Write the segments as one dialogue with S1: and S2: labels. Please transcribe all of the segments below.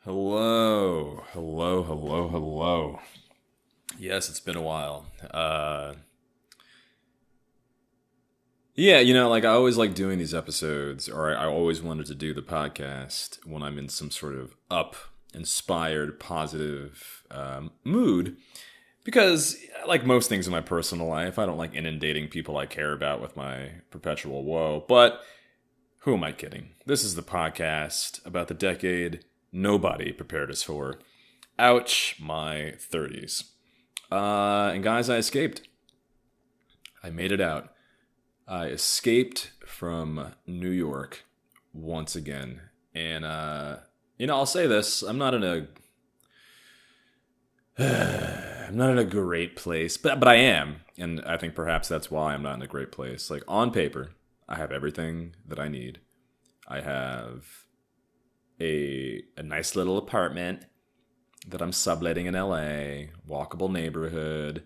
S1: Hello, hello, hello, hello. Yes, it's been a while. I always like doing these episodes, or I always wanted to do the podcast when I'm in some sort of inspired, positive mood. Because, like most things in my personal life, I don't like inundating people I care about with my perpetual woe. But who am I kidding? This is the podcast about the decade nobody prepared us for. Ouch, my 30s. And guys, I escaped. I made it out. I escaped from New York once again. And, I'll say this. I'm not in a great place, but I am. And I think perhaps that's why I'm not in a great place. Like, on paper, I have everything that I need. I have a nice little apartment that I'm subletting in LA, walkable neighborhood,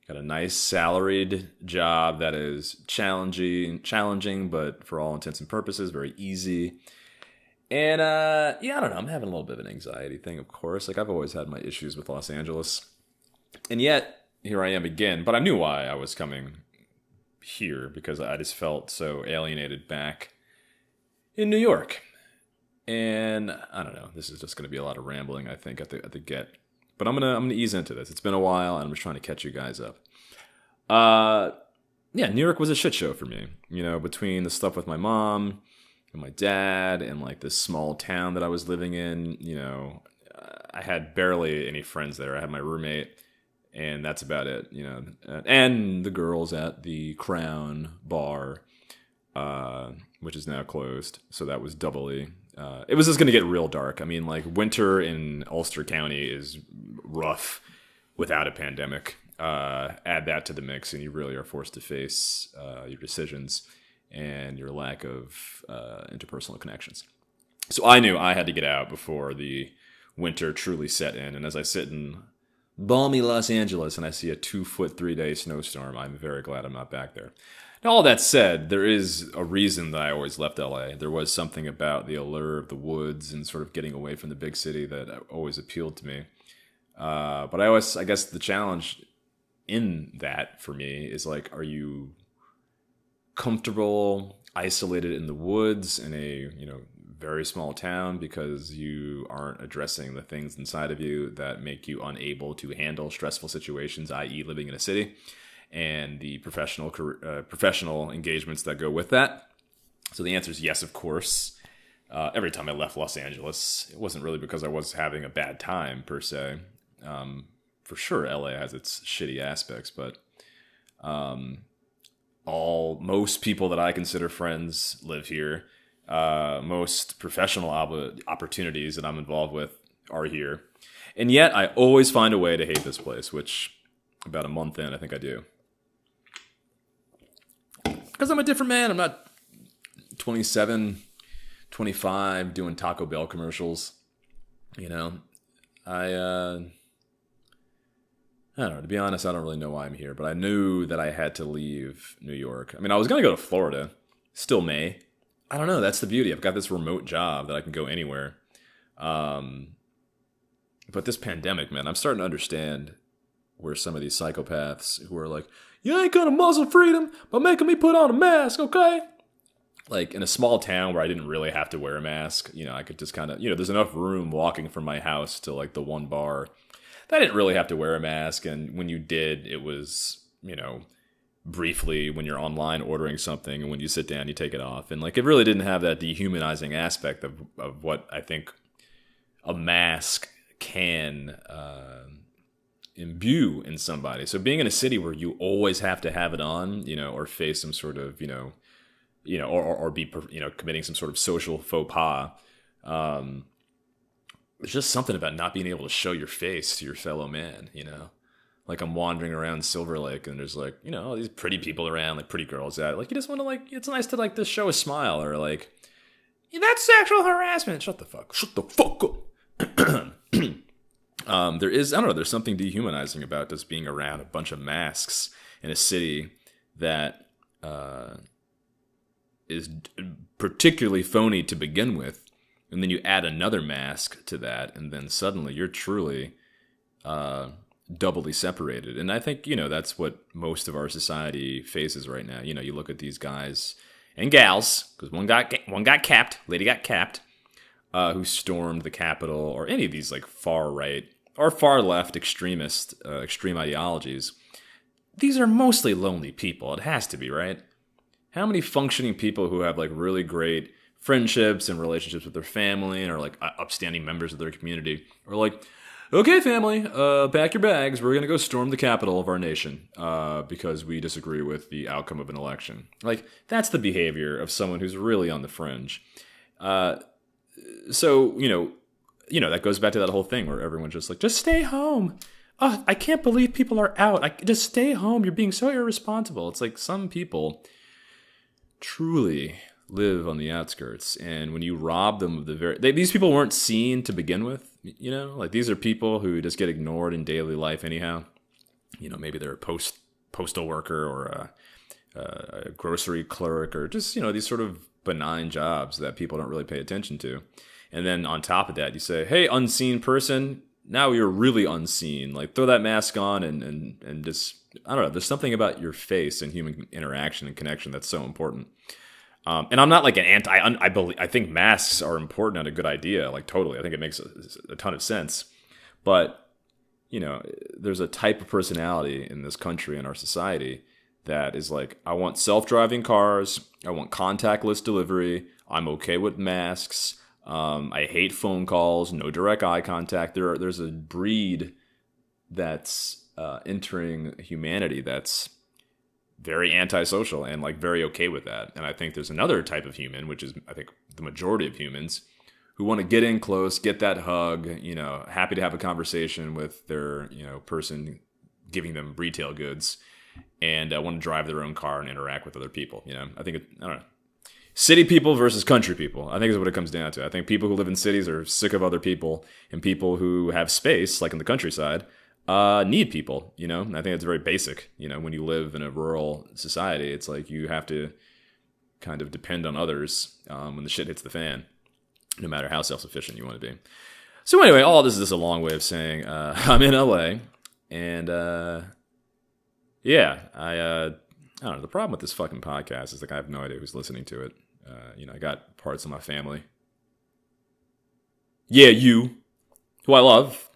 S1: got a nice salaried job that is challenging, but for all intents and purposes, very easy. And, I don't know, I'm having a little bit of an anxiety thing, of course. Like, I've always had my issues with Los Angeles. And yet, here I am again. But I knew why I was coming here, because I just felt so alienated back in New York. And I don't know, this is just going to be a lot of rambling, I think, at the get. But I'm gonna ease into this. It's been a while, and I'm just trying to catch you guys up. New York was a shit show for me. Between the stuff with my mom and my dad, and like this small town that I was living in. I had barely any friends there. I had my roommate, and that's about it. And the girls at the Crown Bar, which is now closed. So that was doubly. It was just going to get real dark. I mean, like, winter in Ulster County is rough without a pandemic. Add that to the mix, and you really are forced to face your decisions and your lack of interpersonal connections. So I knew I had to get out before the winter truly set in. And as I sit in balmy Los Angeles and I see a 2-foot 3-day snowstorm, I'm very glad I'm not back there. Now, all that said, there is a reason that I always left LA. There was something about the allure of the woods and sort of getting away from the big city that always appealed to me. But I guess the challenge in that for me is, like, are you comfortable, isolated in the woods in a, very small town because you aren't addressing the things inside of you that make you unable to handle stressful situations, i.e. living in a city, and the professional engagements that go with that? So the answer is yes, of course. Every time I left Los Angeles, it wasn't really because I was having a bad time, per se. For sure, LA has its shitty aspects, but most people that I consider friends live here. Most professional opportunities that I'm involved with are here. And yet, I always find a way to hate this place, which about a month in, I think I do. Because I'm a different man. I'm not 27, 25 doing Taco Bell commercials. I don't know. To be honest, I don't really know why I'm here. But I knew that I had to leave New York. I mean, I was going to go to Florida. Still may. I don't know. That's the beauty. I've got this remote job that I can go anywhere. But this pandemic, man, I'm starting to understand where some of these psychopaths who are like, you ain't gonna muzzle freedom by making me put on a mask, okay? Like, in a small town where I didn't really have to wear a mask, I could just kind of, there's enough room walking from my house to, like, the one bar that I didn't really have to wear a mask. And when you did, it was, briefly when you're online ordering something, and when you sit down, you take it off. And, like, it really didn't have that dehumanizing aspect of what I think a mask can imbue in somebody. So being in a city where you always have to have it on, or face some sort of, or be, committing some sort of social faux pas, there's just something about not being able to show your face to your fellow man, Like, I'm wandering around Silver Lake, and there's, like, all these pretty people around, like, pretty girls out. Like, you just want to, like, it's nice to, like, just show a smile, or, like, that's sexual harassment. Shut the fuck up. There's something dehumanizing about just being around a bunch of masks in a city that is particularly phony to begin with, And then you add another mask to that, and then suddenly you're truly doubly separated. And I think, that's what most of our society faces right now. You look at these guys and gals, because one got capped, lady got capped, who stormed the Capitol, or any of these like far right or far left extreme ideologies. These are mostly lonely people. It has to be, right? How many functioning people who have like really great friendships and relationships with their family and are like upstanding members of their community are like, okay, family, pack your bags. We're going to go storm the capital of our nation because we disagree with the outcome of an election. Like, that's the behavior of someone who's really on the fringe. So, that goes back to that whole thing where everyone's just like, just stay home. Oh, I can't believe people are out. Just stay home. You're being so irresponsible. It's like some people truly live on the outskirts, and when you rob them of these people weren't seen to begin with, like these are people who just get ignored in daily life anyhow. Maybe they're a postal worker or a grocery clerk, or just these sort of benign jobs that people don't really pay attention to. And then on top of that, you say, hey, unseen person, now you're really unseen. Like, throw that mask on and just, I don't know, there's something about your face and human interaction and connection that's so important. And I'm not like an I think masks are important and a good idea, like totally. I think it makes a ton of sense. But, there's a type of personality in this country and our society that is like, I want self-driving cars. I want contactless delivery. I'm okay with masks. I hate phone calls, no direct eye contact. There's a breed that's entering humanity that's very antisocial and like very okay with that. And I think there's another type of human, which is I think the majority of humans, who want to get in close, get that hug, happy to have a conversation with their, person giving them retail goods, and want to drive their own car and interact with other people. I think I don't know. City people versus country people, I think is what it comes down to. I think people who live in cities are sick of other people, and people who have space, like in the countryside, need people, and I think it's very basic. When you live in a rural society, it's like you have to kind of depend on others when the shit hits the fan, no matter how self-sufficient you want to be. So anyway, all this is just a long way of saying I'm in LA, and I don't know. The problem with this fucking podcast is like I have no idea who's listening to it. I got parts of my family. Yeah, you, who I love.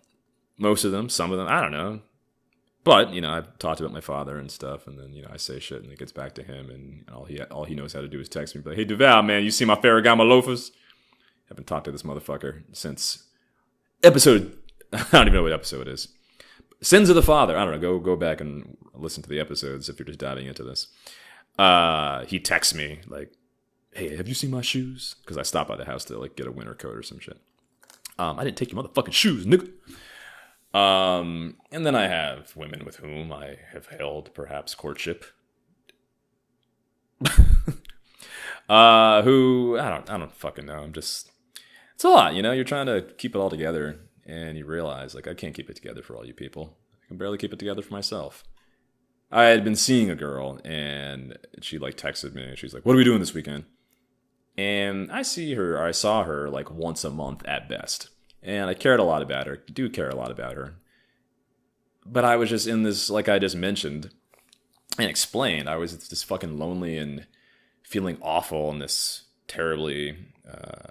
S1: Most of them, some of them, I don't know. But, I've talked about my father and stuff, and then, I say shit, and it gets back to him, and all he knows how to do is text me, like, hey, Duval, man, you see my Ferragamo loafers? I haven't talked to this motherfucker since episode, I don't even know what episode it is. Sins of the Father. I don't know, go back and listen to the episodes if you're just diving into this. He texts me, like, hey, have you seen my shoes? Because I stopped by the house to, like, get a winter coat or some shit. I didn't take your motherfucking shoes, nigga. And then I have women with whom I have held perhaps courtship. Who I don't fucking know. It's a lot, you're trying to keep it all together, and you realize like I can't keep it together for all you people. I can barely keep it together for myself. I had been seeing a girl, and she like texted me, and she's like, what are we doing this weekend? And I saw her like once a month at best. And I cared a lot about her. Do care a lot about her. But I was just in this, like I just mentioned and explained, I was just fucking lonely and feeling awful in this terribly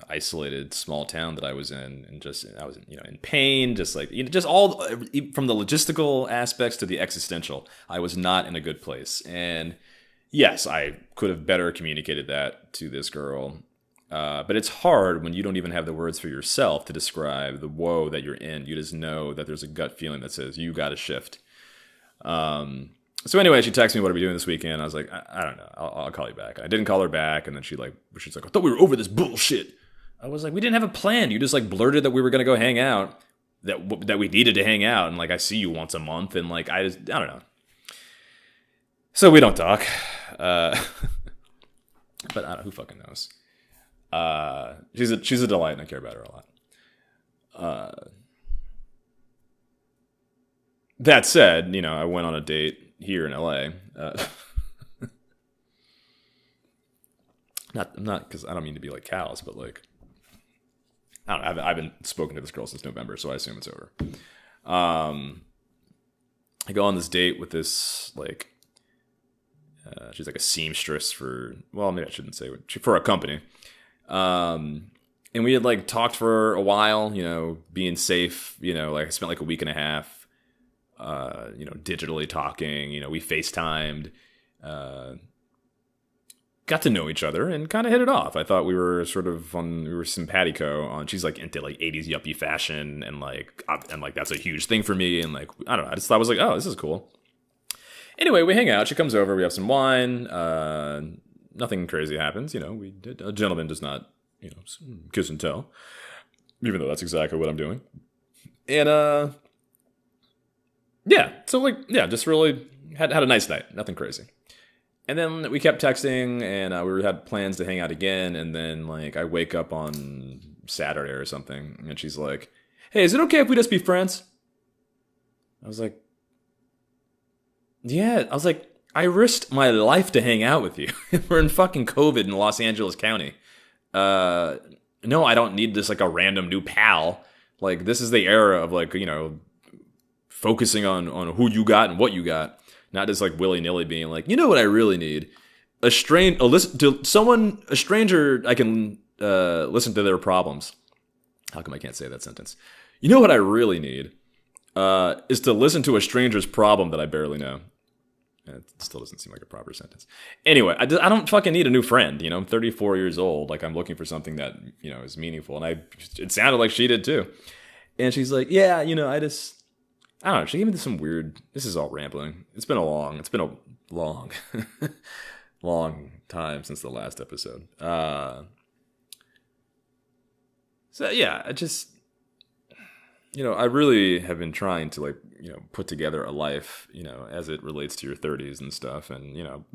S1: isolated small town that I was in. And I was, in pain, just like, just all from the logistical aspects to the existential. I was not in a good place. And yes, I could have better communicated that to this girl. But it's hard when you don't even have the words for yourself to describe the woe that you're in. You just know that there's a gut feeling that says, you got to shift. So anyway, she texted me, what are we doing this weekend? I was like, I don't know. I'll call you back. I didn't call her back. And then she's like, I thought we were over this bullshit. I was like, we didn't have a plan. You just like blurted that we were going to go hang out, that we needed to hang out. And like, I see you once a month. And like, I don't know. So we don't talk. But I don't know, who fucking knows? She's a delight, and I care about her a lot. That said, I went on a date here in LA. Not because I don't mean to be like callous, but like I don't know. I haven't spoken to this girl since November, so I assume it's over. I go on this date with this, like, she's like a seamstress for, well, maybe I shouldn't say, for a company. And we had like talked for a while, you know, being safe, you know, like I spent like a week and a half, you know, digitally talking, you know, we FaceTimed, got to know each other and kind of hit it off. I thought we were simpatico on, she's like into like 80s yuppie fashion and like that's a huge thing for me. And like, I don't know, I just thought I was like, oh, this is cool. Anyway, we hang out. She comes over. We have some wine. Nothing crazy happens. You know, a gentleman does not, you know, kiss and tell, even though that's exactly what I'm doing. And yeah, so like, yeah, just really had a nice night. Nothing crazy. And then we kept texting, and we had plans to hang out again. And then like I wake up on Saturday or something, and she's like, "Hey, is it okay if we just be friends?" I was like, yeah, I was like, I risked my life to hang out with you. We're in fucking COVID in Los Angeles County. No, I don't need this like a random new pal. Like, this is the era of like, you know, focusing on who you got and what you got. Not just like willy-nilly being like, you know what I really need? A stranger I can listen to their problems. How come I can't say that sentence? You know what I really need? Is to listen to a stranger's problem that I barely know. It still doesn't seem like a proper sentence. Anyway, I don't fucking need a new friend. You know, I'm 34 years old. Like, I'm looking for something that, you know, is meaningful. And it sounded like she did too. And she's like, yeah, you know, I don't know. She gave me some weird, this is all rambling. It's been a long, long time since the last episode. So yeah, you know, I really have been trying to, like, you know, put together a life, you know, as it relates to your 30s and stuff. And, you know,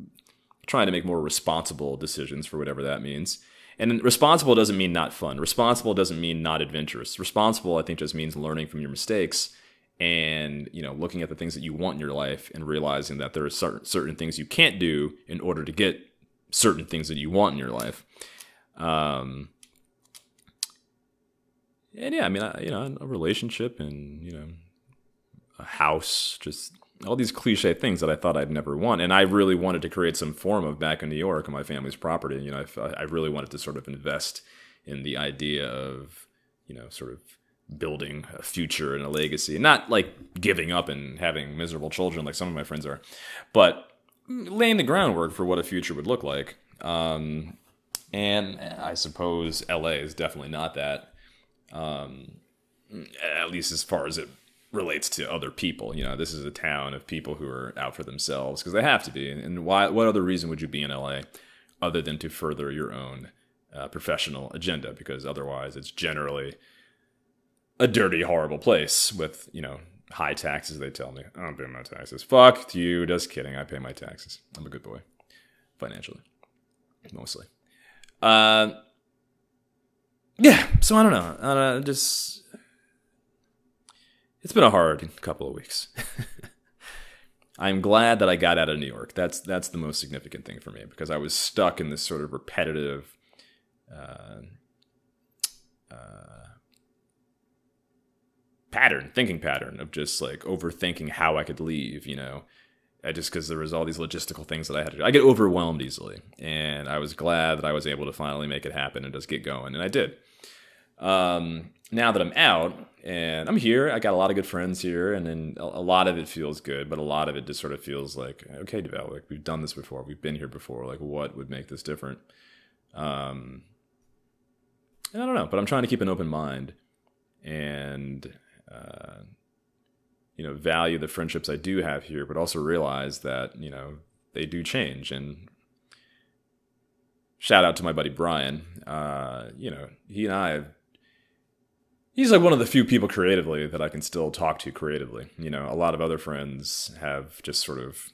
S1: trying to make more responsible decisions for whatever that means. And responsible doesn't mean not fun. Responsible doesn't mean not adventurous. Responsible, I think, just means learning from your mistakes and, you know, looking at the things that you want in your life and realizing that there are certain things you can't do in order to get certain things that you want in your life. And yeah, I mean, you know, a relationship and, you know, a house, just all these cliche things that I thought I'd never want. And I really wanted to create some form of back in New York on my family's property. You know, I really wanted to sort of invest in the idea of, you know, sort of building a future and a legacy. Not like giving up and having miserable children like some of my friends are, but laying the groundwork for what a future would look like. And I suppose LA is definitely not that. At least as far as it relates to other people. You know, this is a town of people who are out for themselves because they have to be. And what other reason would you be in LA other than to further your own professional agenda? Because otherwise it's generally a dirty, horrible place with, you know, high taxes, they tell me. I don't pay my taxes. Fuck you. Just kidding. I pay my taxes. I'm a good boy. Financially. Mostly. Yeah, so I don't know. Just, it's been a hard couple of weeks. I'm glad that I got out of New York. That's the most significant thing for me because I was stuck in this sort of repetitive thinking pattern of just like overthinking how I could leave, you know. Just because there was all these logistical things that I had to do. I get overwhelmed easily. And I was glad that I was able to finally make it happen and just get going. And I did. Now that I'm out and I'm here, I got a lot of good friends here. And then a lot of it feels good. But a lot of it just sort of feels like, okay, Duval, like we've done this before. We've been here before. Like what would make this different? And I don't know. But I'm trying to keep an open mind. And you know, value the friendships I do have here, but also realize that, you know, they do change. And shout out to my buddy Brian. You know, he's like one of the few people creatively that I can still talk to creatively. You know, a lot of other friends have just sort of,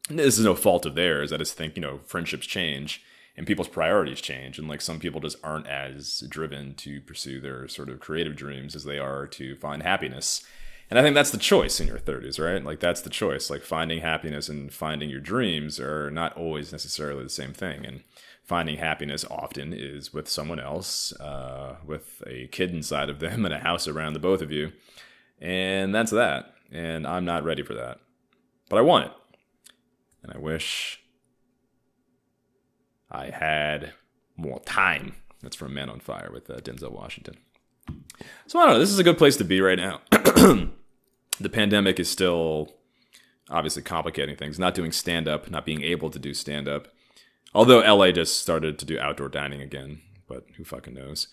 S1: this is no fault of theirs. I just think, you know, friendships change and people's priorities change. And like some people just aren't as driven to pursue their sort of creative dreams as they are to find happiness. And I think that's the choice in your 30s, right? Like, that's the choice. Like, finding happiness and finding your dreams are not always necessarily the same thing. And finding happiness often is with someone else, with a kid inside of them and a house around the both of you. And that's that. And I'm not ready for that. But I want it. And I wish I had more time. That's from Man on Fire with Denzel Washington. So I don't know. This is a good place to be right now. The pandemic is still obviously complicating things. Not doing stand-up, not being able to do stand-up. Although LA just started to do outdoor dining again, but who fucking knows.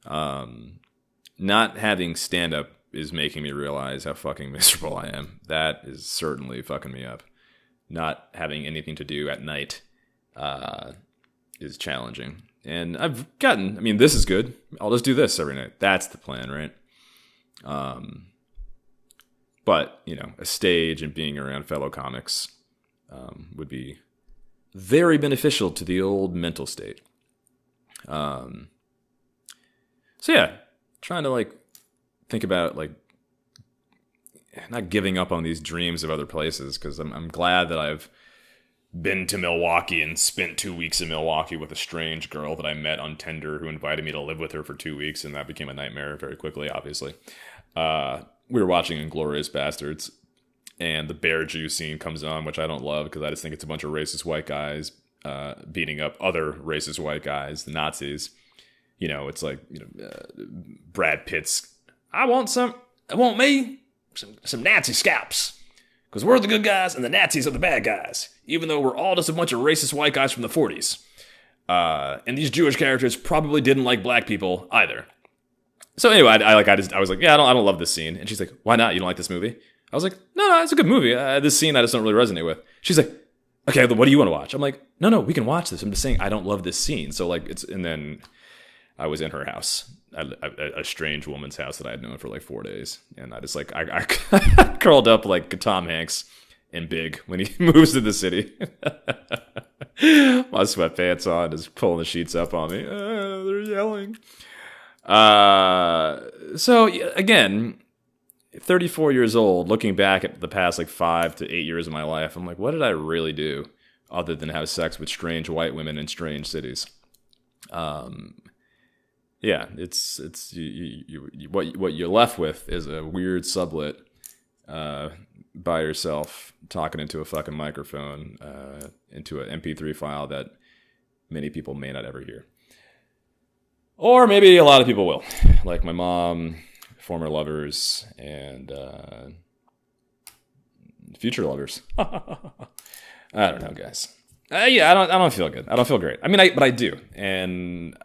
S1: Not having stand-up is making me realize how fucking miserable I am. That is certainly fucking me up. Not having anything to do at night is challenging. And I've gotten, I mean, this is good. I'll just do this every night. That's the plan, right? But, you know, a stage and being around fellow comics would be very beneficial to the old mental state. So yeah, trying to like think about like not giving up on these dreams of other places, because I'm glad that I've been to Milwaukee and spent 2 weeks in Milwaukee with a strange girl that I met on Tinder who invited me to live with her for 2 weeks, and that became a nightmare very quickly, obviously. We were watching Inglourious Bastards, and the bear juice scene comes on, which I don't love because I just think it's a bunch of racist white guys beating up other racist white guys, the Nazis. You know, it's like, you know, Brad Pitt's, I want me some Nazi scalps, because we're the good guys and the Nazis are the bad guys, even though we're all just a bunch of racist white guys from the 40s. And these Jewish characters probably didn't like black people either. So anyway, I was like, yeah, I don't love this scene. And she's like, why not? You don't like this movie? I was like, no, it's a good movie. This scene I just don't really resonate with. She's like, okay, what do you want to watch? I'm like, no, we can watch this. I'm just saying I don't love this scene. So like, and then I was in her house, a strange woman's house that I had known for like 4 days. And I just like, I curled up like Tom Hanks in Big when he moves to the city. My sweatpants on, just pulling the sheets up on me. They're yelling. So again, 34 years old, looking back at the past like 5 to 8 years of my life, I'm like, what did I really do other than have sex with strange white women in strange cities? Yeah, it's what you're left with is a weird sublet by yourself talking into a fucking microphone, into an MP3 file that many people may not ever hear. Or maybe a lot of people will, like my mom, former lovers, and future lovers. I don't know, guys. Yeah, I don't feel good. I don't feel great. I mean, but I do, and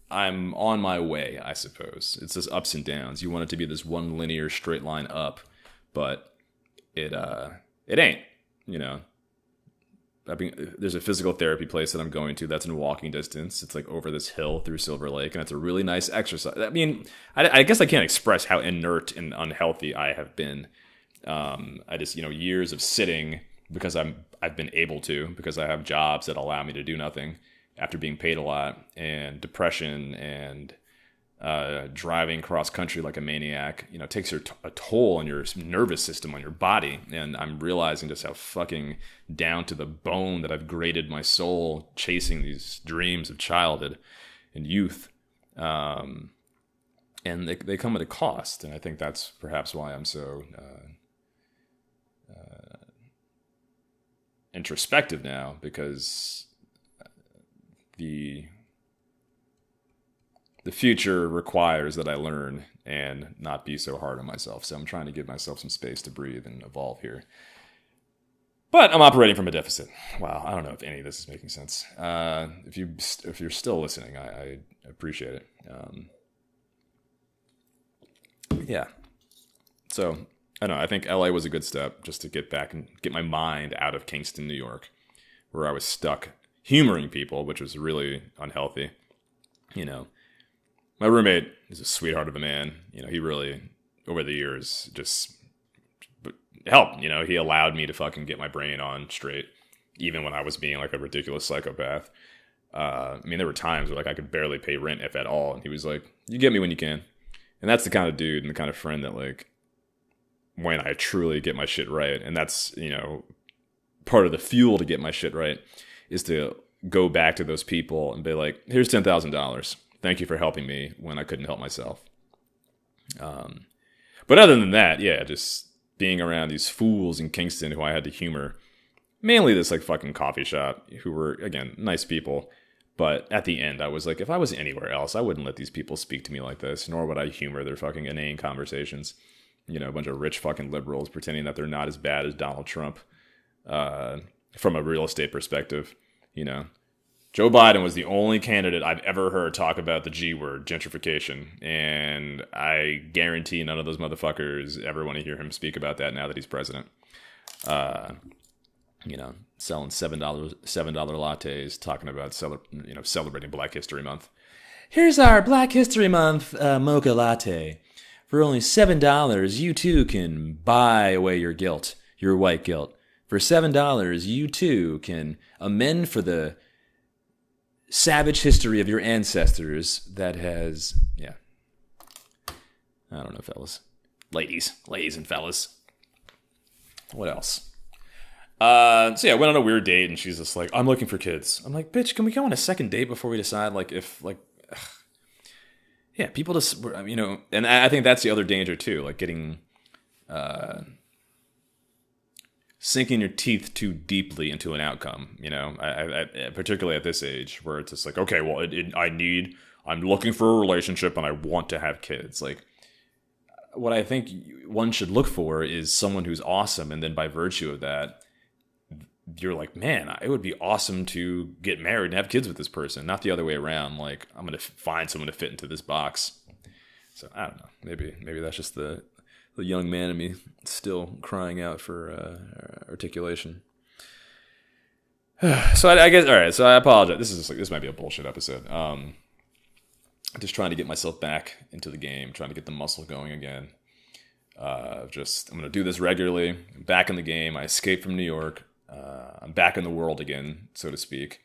S1: I'm on my way, I suppose. It's just ups and downs. You want it to be this one linear straight line up, but it ain't. You know. There's a physical therapy place that I'm going to that's in walking distance. It's like over this hill through Silver Lake, and it's a really nice exercise. I mean, I guess I can't express how inert and unhealthy I have been. I just, you know, years of sitting because I've been able to, because I have jobs that allow me to do nothing after being paid a lot, and depression and driving cross country like a maniac, you know, takes a toll on your nervous system, on your body. And I'm realizing just how fucking down to the bone that I've graded my soul chasing these dreams of childhood and youth. And they come at a cost. And I think that's perhaps why I'm so introspective now, because the future requires that I learn and not be so hard on myself. So I'm trying to give myself some space to breathe and evolve here. But I'm operating from a deficit. Wow, I don't know if any of this is making sense. If you're still listening, I appreciate it. Yeah. So I don't know. I think LA was a good step just to get back and get my mind out of Kingston, New York, where I was stuck humoring people, which was really unhealthy. You know. My roommate is a sweetheart of a man. You know, he really, over the years, just helped. You know, he allowed me to fucking get my brain on straight, even when I was being like a ridiculous psychopath. I mean, there were times where like I could barely pay rent, if at all, and he was like, "You get me when you can." And that's the kind of dude and the kind of friend that like when I truly get my shit right. And that's, part of the fuel to get my shit right is to go back to those people and be like, here's $10,000. Thank you for helping me when I couldn't help myself. But other than that, yeah, just being around these fools in Kingston who I had to humor. Mainly this like fucking coffee shop who were, again, nice people. But at the end, I was like, if I was anywhere else, I wouldn't let these people speak to me like this, nor would I humor their fucking inane conversations. A bunch of rich fucking liberals pretending that they're not as bad as Donald Trump from a real estate perspective. Joe Biden was the only candidate I've ever heard talk about the G word, gentrification. And I guarantee none of those motherfuckers ever want to hear him speak about that now that he's president. Selling $7 lattes, talking about celebrating Black History Month. Here's our Black History Month mocha latte. For only $7, you too can buy away your guilt, your white guilt. For $7, you too can amend for the savage history of your ancestors that has, I don't know, fellas. Ladies and fellas. What else? I went on a weird date, and she's just like, I'm looking for kids. I'm like, bitch, can we go on a second date before we decide, people just, and I think that's the other danger, too, like getting, sinking your teeth too deeply into an outcome, I particularly at this age, where it's just like, okay, well, I'm looking for a relationship, and I want to have kids, like, what I think one should look for is someone who's awesome, and then by virtue of that, you're like, man, it would be awesome to get married and have kids with this person, not the other way around. Like, I'm going to find someone to fit into this box. So, I don't know. Maybe that's just the young man in me still crying out for articulation. So, I guess, all right, so I apologize. This might be a bullshit episode. Just trying to get myself back into the game, trying to get the muscle going again. I'm going to do this regularly. I'm back in the game. I escaped from New York. I'm back in the world again, so to speak.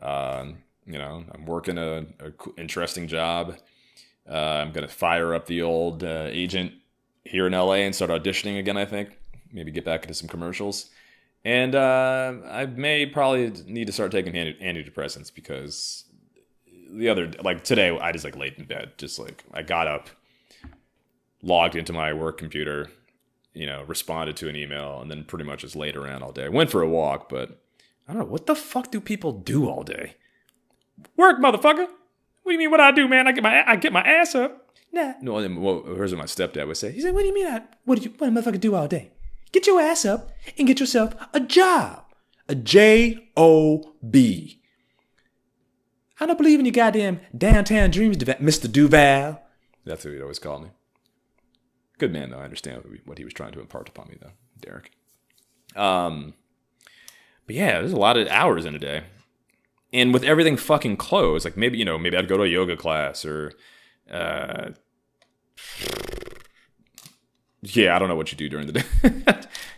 S1: I'm working a interesting job. I'm going to fire up the old agent here in LA and start auditioning again, I think. Maybe get back into some commercials. And I may probably need to start taking antidepressants because today I just laid in bed. I got up, logged into my work computer, responded to an email, and then pretty much just laid around all day. I went for a walk, but I don't know. What the fuck do people do all day? Work, motherfucker. What do you mean what I do, man? I get my ass up. Nah. No, here's what my stepdad would say. He said, what do you mean? What do a motherfucker do all day? Get your ass up and get yourself a job. A J-O-B. I don't believe in your goddamn downtown dreams, Mr. Duval. That's what he'd always call me. Good man, though. I understand what he was trying to impart upon me, though, Derek. But yeah, there's a lot of hours in a day. And with everything fucking closed, maybe I'd go to a yoga class or, I don't know what you do during the day.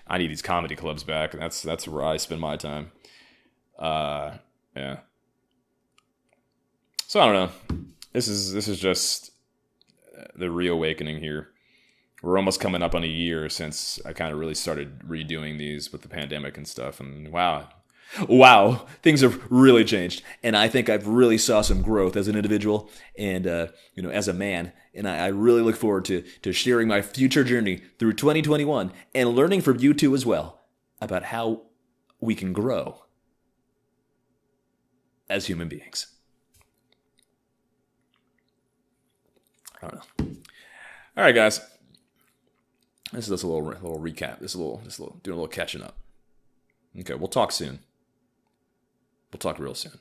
S1: I need these comedy clubs back. And that's where I spend my time. Yeah. So I don't know. This is just the reawakening here. We're almost coming up on a year since I kind of really started redoing these with the pandemic and stuff. And wow, things have really changed. And I think I've really saw some growth as an individual and, as a man. And I really look forward to sharing my future journey through 2021 and learning from you too as well about how we can grow as human beings. I don't know. All right, guys. This is just a little recap. This is doing a little catching up. Okay, we'll talk soon. We'll talk real soon.